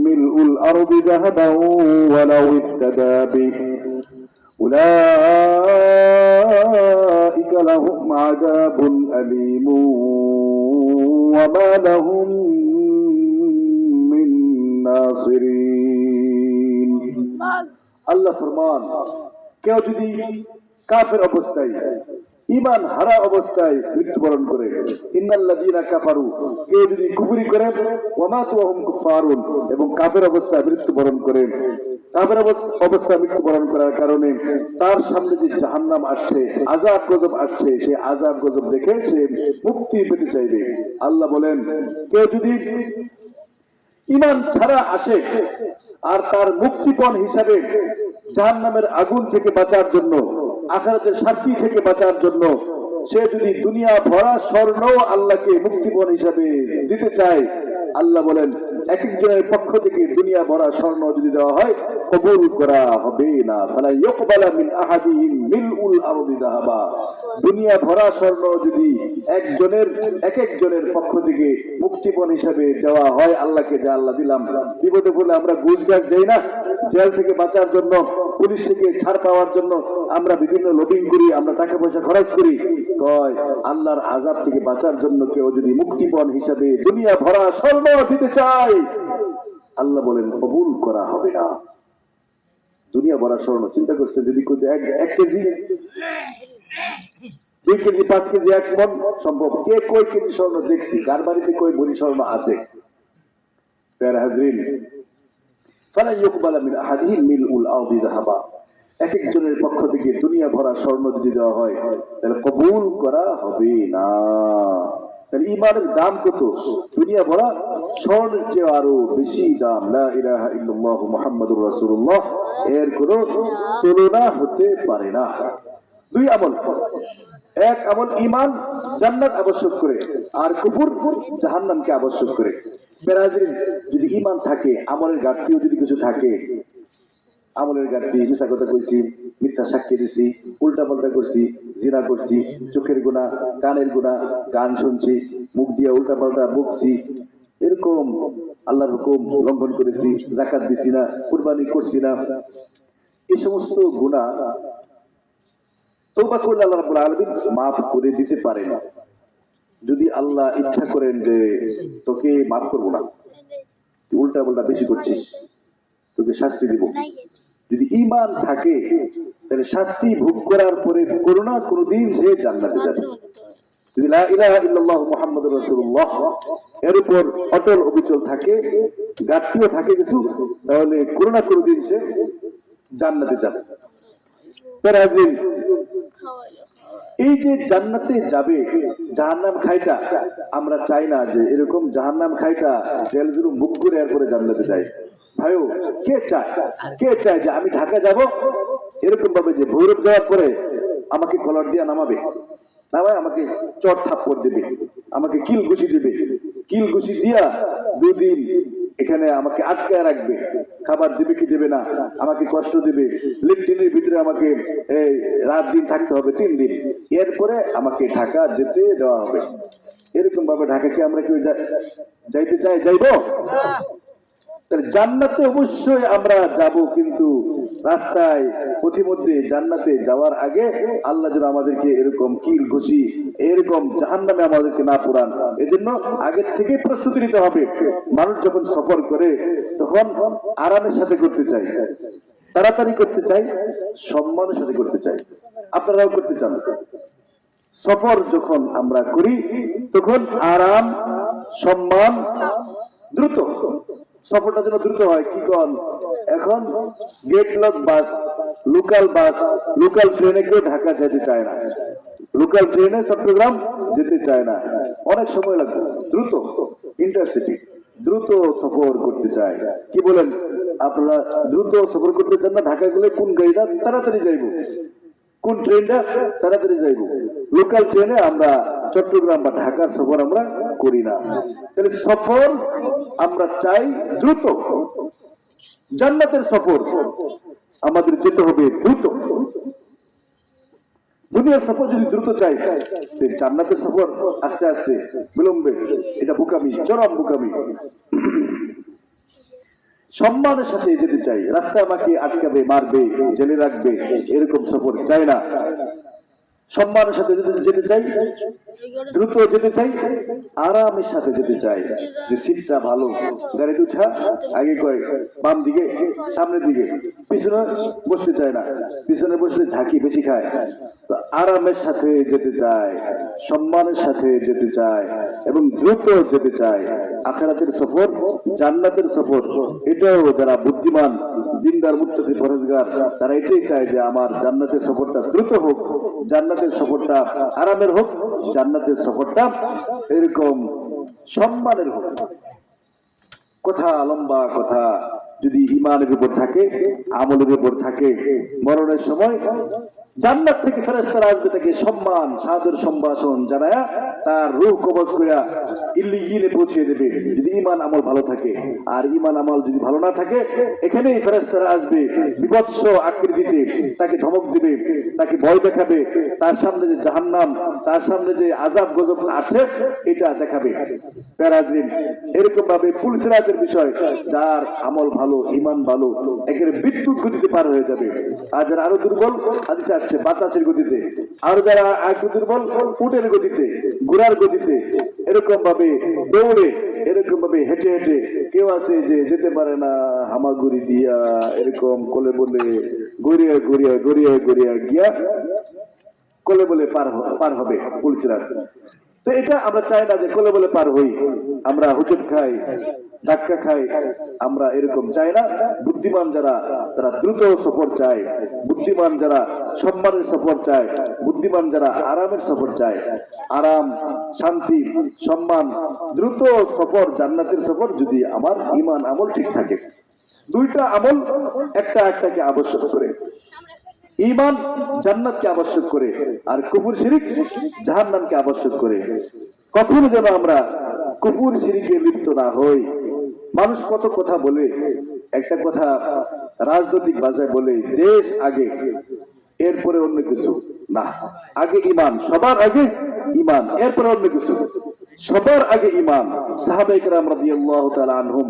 Speaker 1: মিলউল আরদি যাহাবান ওয়ালাউ ইফতাদা বিহি أولئك لهم عذاب أليم وما لهم من ناصرين। আল্লাহ ফরমান, কেউ যদি কাফের অবস্থায়, ঈমান হারা অবস্থায় মৃত্যুবরণ করে, ইন্নাল্লাযীনা কাফারু, কেউ যদি কুফরি করে, ওয়া মাতু ওয়া হুম কুফফারুন, এবং কাফের অবস্থায় মৃত্যুবরণ করে, কাফের অবস্থায় মৃত্যুবরণ করার কারণে তার সামনে যে জাহান্নাম আসছে, আযাব গজব আসছে, সেই আযাব গজব দেখে সে মুক্তি পেতে চাইবে। আল্লাহ বলেন, কেউ যদি ঈমান ছাড়া আসে আর তার মুক্তিপণ হিসাবে জাহান্নামের আগুন থেকে বাঁচার জন্য, আখিরাতের শাস্তি থেকে বাঁচার জন্য সে যদি দুনিয়া ভরা স্বর্ণ আল্লাহকে মুক্তিপণ হিসাবে দিতে চায়, আল্লাহ বলেন এক একজনের পক্ষ থেকে দুনিয়া ভরা স্বর্ণ যদি দেওয়া হয় কবুল করা হবে না। ফালা ইউকবালা মিন আহাদিহিম মিলউল আরদি যাহাবা। দুনিয়া ভরা স্বর্ণ যদি এক একজনের পক্ষ থেকে মুক্তিপণ হিসাবে দেওয়া হয় আল্লাহকে, যে আল্লাহ দিলাম, বিপদে পড়লে আমরা ঘুষ ঘাস দেই না, জেল থেকে বাঁচার জন্য, পুলিশ থেকে ছাড় পাওয়ার জন্য আমরা বিভিন্ন লবিং করি, আমরা টাকা পয়সা খরচ করি। কয় আল্লাহর আযাব থেকে বাঁচার জন্য কেউ যদি মুক্তিপণ হিসাবে দুনিয়া ভরা স্বর্ণ দিতে চায়, আল্লাহ বলেন কবুল করা হবে না। দুনিয়া ভরা স্বর্ণ, চিন্তা করছে যদি এক কেজি, 2 কেজি, 5 কেজি, 1 মণ সম্ভব? কে কয় কেজি স্বর্ণ দেখছি? কার বাড়িতে কয় ভরি স্বর্ণ আছে? প্যারা হাজরিন, ফালা ইউকবালা মিন আহাদিহিম মিলউল আরদি যাহাবা। এক একজনের পক্ষ থেকে দুনিয়া ভরা স্বর্ণ যদি দেওয়া হয় তাহলে কবুল করা হবে না। তাহলে ঈমানের দাম কত? দুনিয়া ভরা স্বর্ণের চেয়ে আরো বেশি দাম। লা ইলাহা ইল্লাল্লাহ মুহাম্মাদুর রাসূলুল্লাহ, এর কোনো তুলনা হতে পারে না। 2 আমল, এক আমল ঈমান জান্নাত আবশ্যক করে আর কুফর জাহান্নামকে আবশ্যক করে। বেরাজিল যদি ঈমান থাকে, আমলের ঘাটতিও যদি কিছু থাকে, আমলের ঘাটতি, মিথ্যা কথা কইছি, মিথ্যা সাক্ষী দিছি, উল্টা পাল্টা করছি, জিনা করছি, চোখের গুনাহ, কানের গুনাহ, গান শুনছি, মুখ দিয়ে উল্টা পাল্টা বকছি, এরকম আল্লাহর হুকুম লঙ্ঘন করেছি, যাকাত দিছি না, কুরবানি করছি না, এই সমস্ত গুনাহ তওবা করলে আল্লাহ রাব্বুল আলামিন মাফ করে দিতে পারেন। যদি আল্লাহ ইচ্ছা করেন যে তোকে মাফ করবো না, তুই উল্টা পাল্টা বেশি করছিস, তোকে শাস্তি দিব, যদি ঈমান থাকে তাহলে শাস্তি ভোগ করার পরে কোনো না কোনোদিন সে জান্নাতে যাবে। যদি লা ইলাহা ইল্লাল্লাহ মুহাম্মাদুর রাসূলুল্লাহ এর উপর অটল অবিচল থাকে, ঘাটতিও থাকে কিছু, তাহলে কোনো না কোনোদিন সে জান্নাতে যাবে। বেরাজিল এই যে জান্নাতে যাবে, জাহান্নাম খাইটা আমরা চাই না যে এরকম জাহান্নাম খাইটা জেল জুলুম মুখ করে এরপরে জান্নাতে যায়। ভাইও কে চায় যে আমি ঢাকা যাব, এরকম ভাবে যে ভৈরব যাওয়ার পরে আমাকে কলার দিয়ে নামাবে, নামায় আমাকে চট থাপ্পড় দেবে, আমাকে কিল ঘুষি দেবে, কিল ঘুষি দিয়া 2 দিন এখানে আমাকে আটকায় রাখবে, খাবার দেবে কি দেবে না, আমাকে কষ্ট দেবে, লেট্রিনের ভিতরে আমাকে রাত দিন থাকতে হবে 3 দিন, এরপরে আমাকে ঢাকা যেতে দেওয়া হবে। এরকম ভাবে ঢাকা কি আমরা কেউ যাইতে চাই? যাইব? জান্নাতে অবশ্যই আমরা যাব, কিন্তু রাস্তায় পথিমধ্যে জান্নাতে যাওয়ার আগে আল্লাহ যেন আমাদেরকে এরকম কিল ঘুষি, এরকম জাহান্নামে আমাদেরকে না পুরান, এজন্য আগের থেকে প্রস্তুতি নিতে হবে। মানুষ যখন সফর করে তখন আরামের সাথে করতে চাই, তাড়াতাড়ি করতে চাই, সম্মানের সাথে করতে চাই। আপনারাও করতে চান। সফর যখন আমরা করি তখন আরাম, সম্মান, দ্রুত, সফরটা যেন দ্রুত হয়। কি কন এখন গেট লক বাস, লোকাল বাস, লোকাল ট্রেনে কেউ ঢাকা যেতে চায় না, লোকাল ট্রেনে চট্টগ্রাম যেতে চায় না, অনেক সময় লাগবে। দ্রুত ইন্টারসিটি, দ্রুত সফর করতে চায়। কি বলেন আপনারা? দ্রুত সফর করতে চান না? ঢাকা গেলে কোন গাড়িটা তাড়াতাড়ি যাইব, কোন ট্রেনটা তাড়াতাড়ি যাইব? লোকাল ট্রেনে আমরা চট্টগ্রাম বা ঢাকার সফর আমরা করি না। তাহলে সফর আমরা চাই দ্রুত। জান্নাতের সফর আমাদের যেতে হবে দ্রুত। দুনিয়ার সফর যদি দ্রুত চাই, জান্নাতের সফর আস্তে আস্তে বিলম্বে, এটা বোকামি, চরম বোকামি। সম্মানের সাথে যেতে চাই, রাস্তায় আমাকে আটকাবে, মারবে, জেলে রাখবে, এরকম সফর চাই না। সম্মানের সাথে যেতে চাই, দ্রুত যেতে চাই, আরামের সাথে যেতে চাই। যে সিটটা ভালো, গাড়িতে উঠা আগে কয় বাম দিকে, সামনের দিকে, পিছনে বসতে চায় না, পিছনে বসলে ঝাঁকি বেশি খায়। তো আরামের সাথে যেতে চায়, সম্মানের সাথে যেতে চায় এবং দ্রুত যেতে চায়। আখিরাতের সফর, জান্নাতের সফর, এটাও যারা বুদ্ধিমান, দিনদার, মুত্তাকি, পরহেজগার, তারা এটাই চায় যে আমার জান্নাতের সফরটা দ্রুত হোক, জান্নাতের সফরটা আরামের হোক, জান্নাতের সফরটা এরকম সম্মানের হোক। কথা লম্বা কথা, যদি ঈমানের উপর থাকে, আমলের উপর থাকে, মরণের সময় জান্নাত থেকে ফেরেশতারা আসবে, তাকে সম্মান, সাদর সম্ভাষণ জানায়া তার রূহ কবজ কইরা ইল্লিয়িনে পৌঁছে দেবে, যদি ঈমান আমল ভালো থাকে। আর ঈমান আমল যদি ভালো না থাকে, এখানেই ফেরেশতারা আসবে বিভৎস আকৃতিতে, তাকে ধমক দিবে, তাকে ভয় দেখাবে, তার সামনে যে জাহান্নাম, তার সামনে যে আযাব গজব আছে এটা দেখাবে। প্যারাজিম এরকম ভাবে পুলসিরাতের বিষয়, যার আমল ভালো, ঈমান ভালো, একেবারে বিদ্যুৎ গতিতে পার হয়ে যাবে। আর যারা আরো দুর্বল, হাদিসে আসছে বাতাসের গতিতে, আর যারা একটু দুর্বল, উটের গতিতে, ঘোড়ার গতিতে, এরকম ভাবে দৌড়ে, এরকম ভাবে হেঁটে হেঁটে, কেউ আছে যে যেতে পারে না, হামাগুড়ি দিয়া এরকম কোলে বলে গড়িয়া গড়িয়া গড়িয়া গড়িয়া গিয়া কোলে বলে পার হবে পুলসিরাত। তো এটা আমরা চাই না যে কোলে বলে পার হই, আমরা হুজুট খাই, ধাক্কা খাই, আমরা এরকম চাই না। বুদ্ধিমান যারা, তারা দ্রুত সফর চায়, বুদ্ধিমান যারা সম্মানের সফর চায়, বুদ্ধিমান যারা আরামের সফর চায়। আরাম, শান্তি, সম্মান, দ্রুত সফর, জান্নাতের সফর, যদি আমার ঈমান আমল ঠিক থাকে। দুইটা আমল একটা একটাকে আবশ্যক করে। ঈমান জান্নাতকে আবশ্যক করে, আর কুফর শিরক জাহান্নামকে আবশ্যক করে। কখনো যেন আমরা কুফর শিরকে লিপ্ত না হই। মানুষ কত কথা বলে, একটা কথা রাজনৈতিক ভাষায় বলে দেশ আগে এরপরে অন্য কিছু না, আগে ইমান, সবার আগে ইমান, এরপরে অন্য কিছু, সবার আগে ইমান। সাহাবায়ে কেরাম রাদিয়াল্লাহু তাআলা আনহুম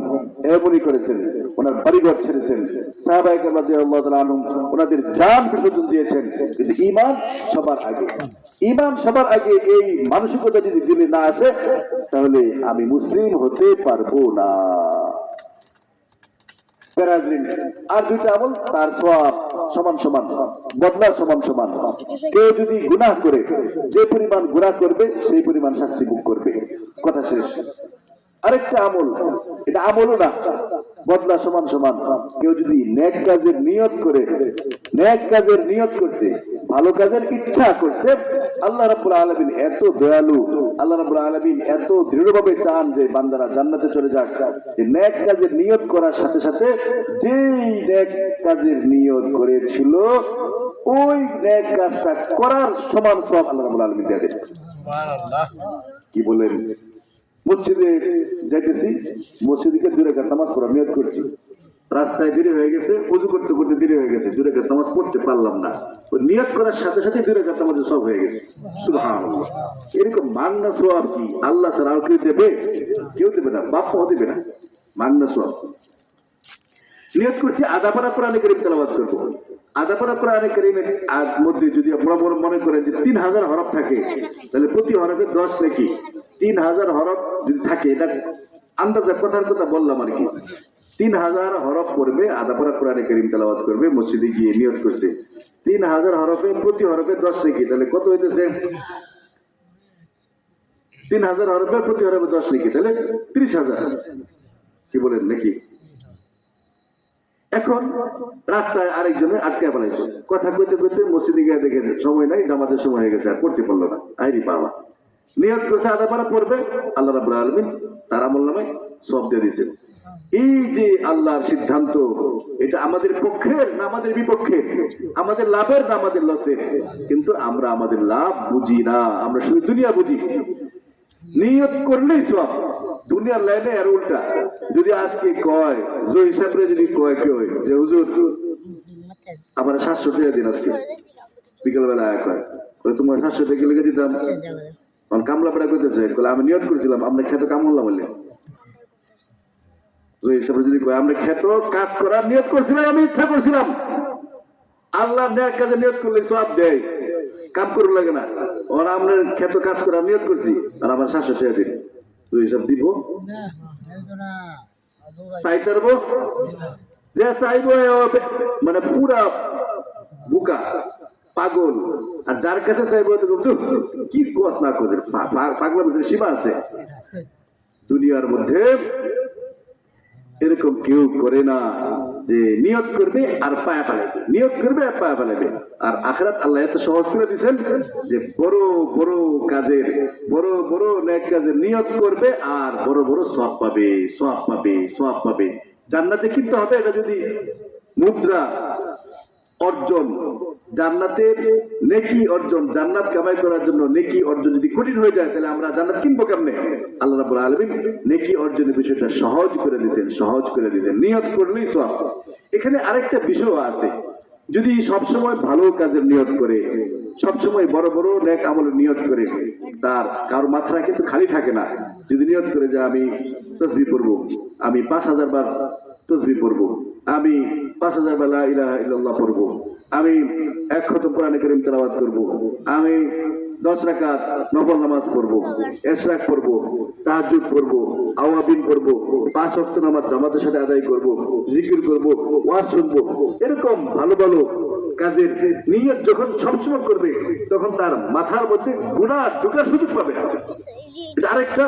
Speaker 1: এমনই করেছেন, ওনার বাড়িঘর ছেড়েছেন, সাহাবায়ে কেরাম রাদিয়াল্লাহু তাআলা আনহুম ওনাদের জান বিসর্জন দিয়েছেন, কিন্তু ইমান সবার আগে, ইমান সবার আগে। এই মানসিকতা যদি দিলে না আসে তাহলে আমি মুসলিম হতে পারবো না। আর দুইটা আমল তার সওয়াব সমান সমান, বদলা সমান সমান। কেউ যদি গুনাহ করে, যে পরিমাণ গুনাহ করবে সেই পরিমাণ শাস্তি ভোগ করবে, কথা শেষ। আরেকটা আমল, এটা আমলও না, বদলা সমান সমান। কেউ যদি নেক কাজের নিয়ত করে, নেক কাজের নিয়ত করছে, ভালো কাজের ইচ্ছা করছে, আল্লাহ রাব্বুল আলামিন এত দয়ালু, আল্লাহ রাব্বুল আলামিন এত দৃঢ়ভাবে চান যে বান্দারা জান্নাতে চলে যাক, যে নেক কাজের নিয়ত করার সাথে সাথে যেই নেক কাজের নিয়ত করেছিল ওই নেক কাজটা করার সমান সওয়াব আল্লাহ রাব্বুল আলামিন দিয়ে দেন। সুবহানাল্লাহ। কি বলেন? মসজিদে যাইতেছি, মসজিদে 2 রাকাত নামাজ পড়া নিয়ত করছি, রাস্তায় দেরি হয়ে গেছে, ওযু করতে করতে দেরি হয়ে গেছে, 2 রাকাত নামাজ পড়তে পারলাম না, ওই নিয়ত করার সাথে সাথে 2 রাকাত নামাজ সব হয়ে গেছে। সুবহানাল্লাহ। এরকম মাগনা সওয়াব কি আল্লাহ ছাড়া আর কেউ দেবে? কেউ দেবে না, বাপ মাও দেবে না। মাগনা সওয়াব নিয়ত করছি আধা পারা কোরআন কারীম তেলাওয়াত করব। আধা পারা কোরআন কারীমের মধ্যে যদি আপনারা মনে করেন যে 3000 হরফ থাকে, তাহলে প্রতি হরফে 10 নাকি 3000 হরফ যদি থাকে, এটা আন্দাজে কথার কথা বললাম আর কি। 3000 হরফ পড়বে, আধা পারা কোরআন কারীম তেলাওয়াত করবে, মসজিদে গিয়ে নিয়ত করছে 3000 হরফে, প্রতি হরফে 10 নাকি, তাহলে কত হইতেছে? 3000 হরফে প্রতি হরফে 10 নাকি, তাহলে 30000। কি বলেন নাকি? এখন রাস্তায় আরেকজনে আটকে ফেলাইছে, কথা কইতে কইতে মসজিদে গিয়ে দেখে সময় নাই, জামাতের সময় হয়ে গেছে, আর পড়তে পারলো না। আইরি বাবা, নিয়ত করছে আধা পারা পড়বে, আল্লাহ রাব্বুল আলামিন তার আমলনামায় সওয়াব দিয়ে দিয়েছেন। এই যে আল্লাহর সিদ্ধান্ত, এটা আমাদের পক্ষের না আমাদের বিপক্ষের, আমাদের লাভের না আমাদের লসের? কিন্তু আমরা আমাদের লাভ বুঝি না, আমরা শুধু দুনিয়া বুঝি। নিয়ত করলেই সওয়াব, দুনিয়ার লাইনে আর উল্টা। যদি আজকে কয় জয় হিসাবে, যদি কয় কেউ যে হুজুর আমার 700 টাকা দিন, আজকে বিকেলবেলা একবার তোমার 700 টাকা লেগে দিতাম, কামলা পেড়া করতেছে, আমি নিয়ত করছিলাম আমরা খেতে কাম করলাম বললে, জয় হিসাবে যদি কয় আমরা খেত কাজ করার নিয়ত করছিলাম, আমি ইচ্ছা করছিলাম, আল্লাহ নেক কাজে নিয়ত করলে সওয়াব দেয়, কাম করুন লাগে না। ওরা আমরা খেত কাজ করার নিয়ত করছি, আর আমার 700 টাকা দিন, হিসাব দিব চাইতারবো, যে চাইব মানে পুরা বুকা পাগল, আর যার কাছে চাইবো কি কষ্ট না করে, পাগলের মধ্যে সীমা আছে। দুনিয়ার মধ্যে এরকম কেউ করে না যে নিয়ত করবে আর পায়া ফেলাইবে, নিয়ত করবে আর পায়া ফেলাইবে। আর আখিরাত আল্লাহ এত সহজ করে দিয়েছেন যে বড় বড় কাজের, বড় বড় নেক কাজের নিয়ত করবে আর বড় বড় সওয়াব পাবে, সওয়াব পাবে, সওয়াব পাবে। জান্নাতে কিনতে হবে, এটা যদি মুদ্রা অর্জন, জান্নাতের নেকি অর্জন, জান্নাত কামাই করার জন্য নেকি অর্জন যদি কঠিন হয়ে যায়, তাহলে আমরা জান্নাত কিনবো কেমনে? আল্লাহ রাব্বুল আলামিন নেকি অর্জনের বিষয়টা সহজ করে দিয়েছেন, সহজ করে দিয়েছেন, নিয়ত করলেই সওয়াব। এখানে আরেকটা বিষয় আছে, যদি সবসময় ভালো কাজের নিয়ত করে, সবসময় বড় বড় নেক আমলের নিয়ত করে, তার কারোর মাথাটা কিন্তু খালি থাকে না। যদি নিয়ত করে যে আমি তাসবিহ পড়বো, আমি 5000 বার তাসবিহ পড়বো, আমি 5000 বার লা ইলাহা ইল্লাল্লাহ পড়বো, আমি 1 খতম কোরআন কারীম তেলাওয়াত করবো, আমি 10 রাকাত নফল নামাজ পড়বো, ইশরাক পড়বো, তাহাজ্জুদ পড়বো, আওয়াবিন পড়বো, 5 ওয়াক্ত নামাজ জামাতের সাথে আদায় করবো, জিকির করবো, ওয়াজ শুনবো, এরকম ভালো ভালো কাজের নিয়ত যখন সবসময় করবে, তখন তার মাথার মধ্যে গুনাহ ঢোকার সুযোগ পাবে না। এটা আরেকটা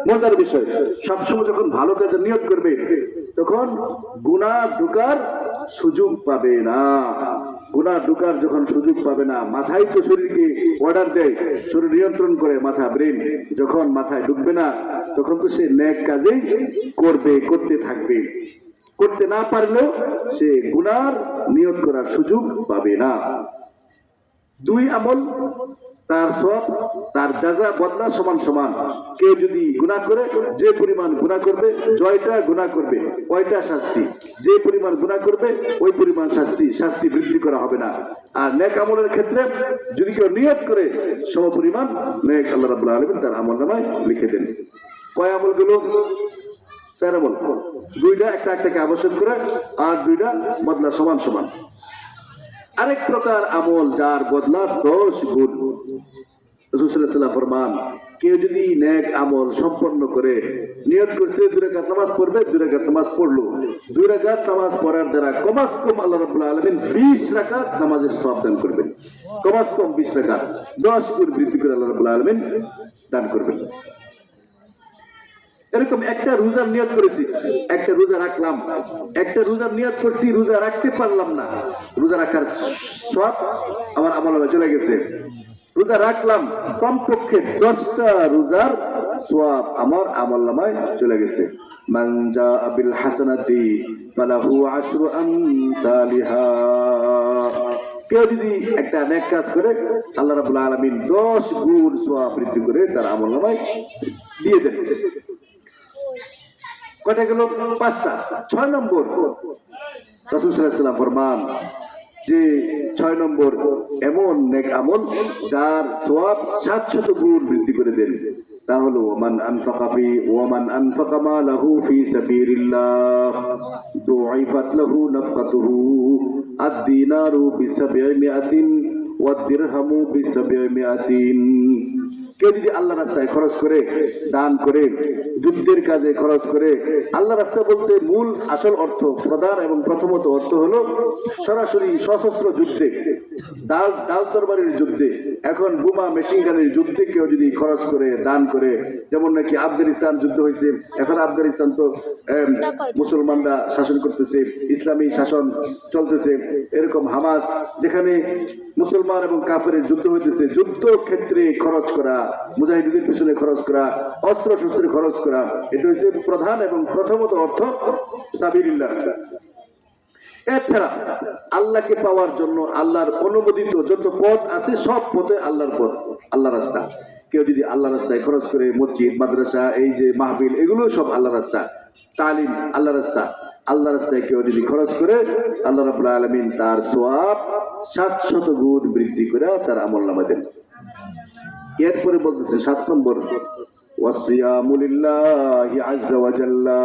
Speaker 1: মজার বিষয়, সবসময় যখন ভালো কাজের নিয়ত করবে তখন গুনাহ ঢোকার সুযোগ পাবে না। গুনাহ ঢোকার যখন সুযোগ পাবে না, মাথায় তো শরীরকে অর্ডার দেয়, শরীর নিয়ন্ত্রণ করে মাথা, ব্রেন, যখন মাথায় ঢুকবে না তখন তো সে নেক কাজেই করবে, করতে থাকবে। করতে না পারলেও সে গুনার নিয়ত করার সুযোগ পাবে না। দুই আমল তার সওয়াব তার জাযা বদলা সমান সমান। কেউ যদি গুনাহ করে যে পরিমাণ গুনাহ করবে, জয়টা গুনাহ করবে কয়টা শাস্তি, যে পরিমাণ গুনাহ করবে ওই পরিমাণ শাস্তি, শাস্তি বৃদ্ধি করা হবে না। আর নেক আমলের ক্ষেত্রে যদি কেউ নিয়ত করে সম পরিমাণ নেক আল্লাহ রাব্বুল আলামিন তার আমলনামায় লিখে দেন। কয় আমলগুলো? 4 আমল, দুইটা একটা একটাকে আবশ্যক করে আর দুইটা বদলা সমান সমান। আরেক প্রকার আমল যার বদলা 10 গুণ। রাসূল সাল্লাল্লাহু আলাইহি ওয়াসাল্লাম ফরমান, কেউ যদি নেক আমল সম্পন্ন করে নিয়ত করছে 2 রাকাত নামাজ পড়বে, 2 রাকাত নামাজ পড়লো, 2 রাকাত নামাজ পড়ার দ্বারা কমাস কম আল্লাহ রাব্বুল আলামিন 20 রাকাত নামাজের সওয়াব দান করবেন। কমাস কম 20 রাকাত 10 গুণ বৃদ্ধি করে আল্লাহ রাব্বুল আলামিন দান করবেন। এরকম একটা রোজার নিয়ত করেছি, একটা রোজা রাখলাম, একটা রোজার নিয়ত করছি, রোজা রাখতে পারলাম না, রোজা রাখার সওয়াব আমার আমলে চলে গেছে। রোজা রাখলাম, কমপক্ষে 10টা রোজার সওয়াব আমার আমলনামায় চলে গেছে। মান জাআ বিল হাসানাতি ফালাহু আশরু আমসালিহা। কেউ যদি একটা নেক কাজ করে আল্লাহ রাব্বুল আলামিন 10 গুণ সওয়াব বৃদ্ধি করে তার আমলনামায় দিয়ে দেন। কয়টা গেল? 5টা। 6 নম্বর রাসূল সাল্লাল্লাহু আলাইহি ওয়াসাল্লাম ফরমান যে 6 নম্বর এমন নেক আমল যার সওয়াব 700 গুণ বৃদ্ধি করে দেন। তা হলো ওমান আনফাকা মালাহু ফি সাবিলিল্লাহ দুইফাত লাহু নাফকাতুহু আদ-দিনারু বি700 ওয়াদ-দিরহামু বি700। কেউ যদি আল্লাহ রাস্তায় খরচ করে, দান করে, যুদ্ধের কাজে খরচ করে, আল্লাহ রাস্তা বলতে মূল আসল অর্থ, প্রধান এবং প্রথমত অর্থ হলো সরাসরি সশস্ত্র যুদ্ধে, ডাল তরবারির যুদ্ধে, এখন বোমা মেশিন গানের যুদ্ধে কেউ যদি খরচ করে, দান করে, যেমন নাকি আফগানিস্তান যুদ্ধ হয়েছে, এখন আফগানিস্তান তো মুসলমানরা শাসন করতেছে, ইসলামী শাসন চলতেছে, এরকম হামাস যেখানে মুসলমান এবং কাফেরের যুদ্ধ হইতেছে, যুদ্ধ ক্ষেত্রে খরচ করা, মুজাহিদদের পিছনে খরচ করা, অস্ত্র শস্ত্রে খরচ করা, এটা হচ্ছে প্রধান এবং প্রথমত অর্থ সাবিলিল্লাহ। এছাড়া আল্লাহকে পাওয়ার জন্য আল্লাহর অনুমোদিত যত পথ আছে সব পথে আল্লাহর পথ, আল্লাহ রাস্তা। কেউ যদি আল্লাহ রাস্তায় খরচ করে, মসজিদ, মাদ্রাসা, এই যে মাহফিল, এগুলো সব আল্লাহ রাস্তা, তালিম আল্লাহ রাস্তা, আল্লাহ রাস্তায় কেউ যদি খরচ করে আল্লাহ রাব্বুল আলামিন তার সওয়াব 700 গুণ বৃদ্ধি করে তার আমলনামায় দেন। এরপরে বলতেছে 7 নম্বর, ওয়াসিয়ামু লিল্লাহি আযজা ওয়া জাল্লা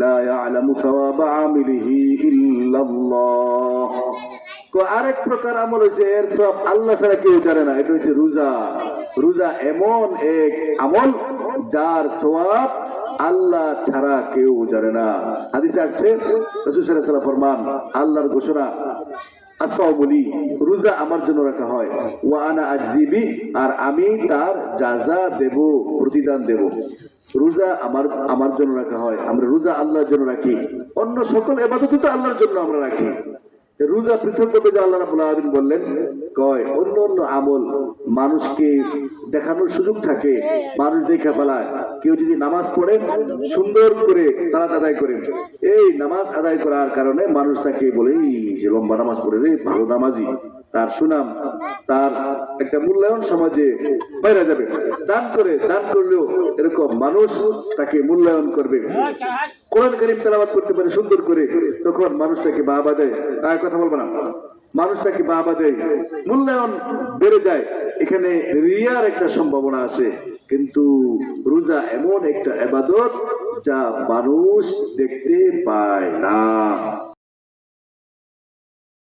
Speaker 1: লা ইয়ালামু সাওয়াবা আমিলিহি ইল্লাল্লাহ। আরেক প্রকার আমল হচ্ছে এর সব আল্লাহ ছাড়া কেউ জানে না, এটা হচ্ছে রোজা। রোজা এমন এক আমল যার সওয়াব আল্লাহ ছাড়া কেউ জানে না। হাদিসে আসছে রাসূল সাল্লাল্লাহু আলাইহি ওয়াসাল্লাম ফরমান, আল্লাহর ঘোষণা, আস-সাওমুলি, রোজা আমার জন্য রাখা হয়, ওয়া আনা আজজিবি, আর আমি তার জাযা দেব, প্রতিদান দেব। রোজা আমার জন্য রাখা হয়, আমরা রোজা আল্লাহর জন্য রাখি, অন্য সকল ইবাদত তো আল্লাহর জন্য আমরা রাখি। রোজা পৃথক ভাবে যে আল্লাহ রাব্বুল আলামিন বললেন, কয় অন্য অন্য আমল মানুষকে দেখানোর সুযোগ থাকে, মানুষ দেখে ফেলায়। কেউ যদি নামাজ পড়ে, সুন্দর করে সালাত আদায় করে, এই নামাজ আদায় করার কারণে মানুষ তাকে বলে, যে লম্বা নামাজ পড়ে রে, ভালো নামাজি, তার সুনাম, তার একটা মূল্যায়ন সমাজে বাইরে যাবে। দান করলেও এরকম মানুষ তাকে মূল্যায়ন করবে। কোরআন কারীম তেলাওয়াত করতে পারে সুন্দর করে, তখন মানুষটাকে বাহবা দেয়, তার কথা বলবো না, মানুষটাকে বাহবা দেয়, মূল্যায়ন বেড়ে যায়। এখানে রিয়ার একটা সম্ভাবনা আছে, কিন্তু রোজা এমন একটা ইবাদত যা মানুষ দেখতে পায় না।